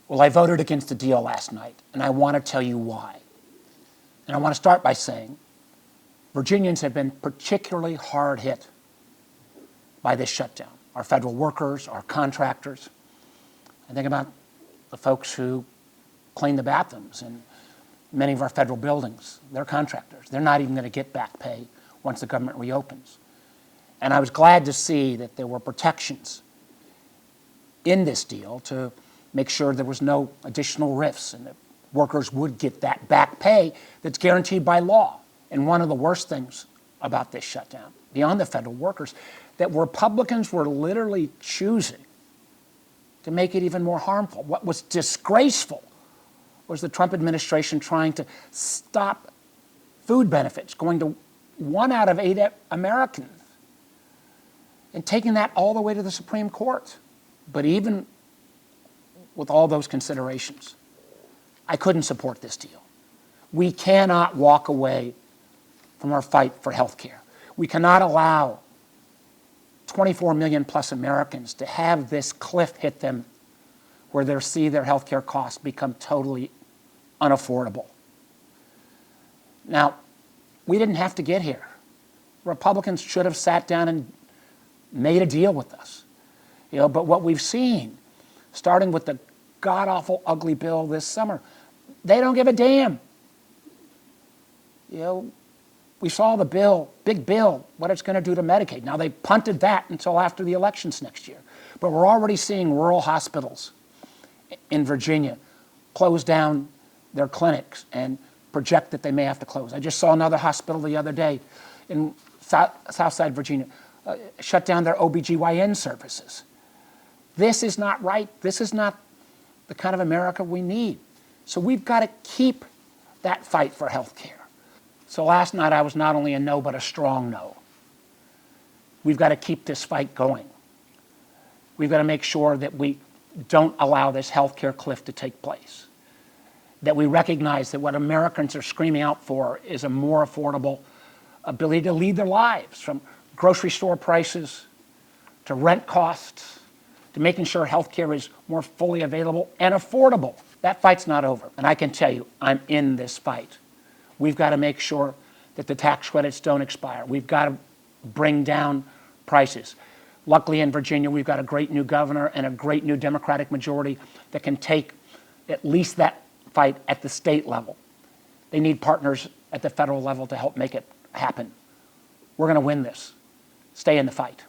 Well, I voted against the deal last night, and I want to tell you why. And I want to start by saying Virginians have been particularly hard hit by this shutdown. Our federal workers, our contractors. I think about the folks who clean the bathrooms in many of our federal buildings. They're contractors. They're not even going to get back pay once the government reopens. And I was glad to see that there were protections in this deal to make sure there was no additional rifts and that workers would get that back pay that's guaranteed by law. And one of the worst things about this shutdown, beyond the federal workers, that Republicans were literally choosing to make it even more harmful. What was disgraceful was the Trump administration trying to stop food benefits going to 1 out of 8 Americans and taking that all the way to the Supreme Court. But even with all those considerations, I couldn't support this deal. We cannot walk away from our fight for health care. We cannot allow 24 million plus Americans to have this cliff hit them where they'll see their health care costs become totally unaffordable. Now, we didn't have to get here. Republicans should have sat down and made a deal with us. But what we've seen, starting with the god-awful, ugly bill this summer, they don't give a damn. We saw the bill, big bill, what it's going to do to Medicaid. Now, they punted that until after the elections next year. But we're already seeing rural hospitals in Virginia close down their clinics and project that they may have to close. I just saw another hospital the other day in Southside Virginia shut down their OBGYN services. This is not right. This is not the kind of America we need. So we've got to keep that fight for health care. So last night I was not only a no, but a strong no. We've got to keep this fight going. We've got to make sure that we don't allow this health care cliff to take place. That we recognize that what Americans are screaming out for is a more affordable ability to lead their lives, from grocery store prices to rent costs to making sure health care is more fully available and affordable. That fight's not over. And I can tell you, I'm in this fight. We've got to make sure that the tax credits don't expire. We've got to bring down prices. Luckily in Virginia, we've got a great new governor and a great new Democratic majority that can take at least that fight at the state level. They need partners at the federal level to help make it happen. We're going to win this. Stay in the fight.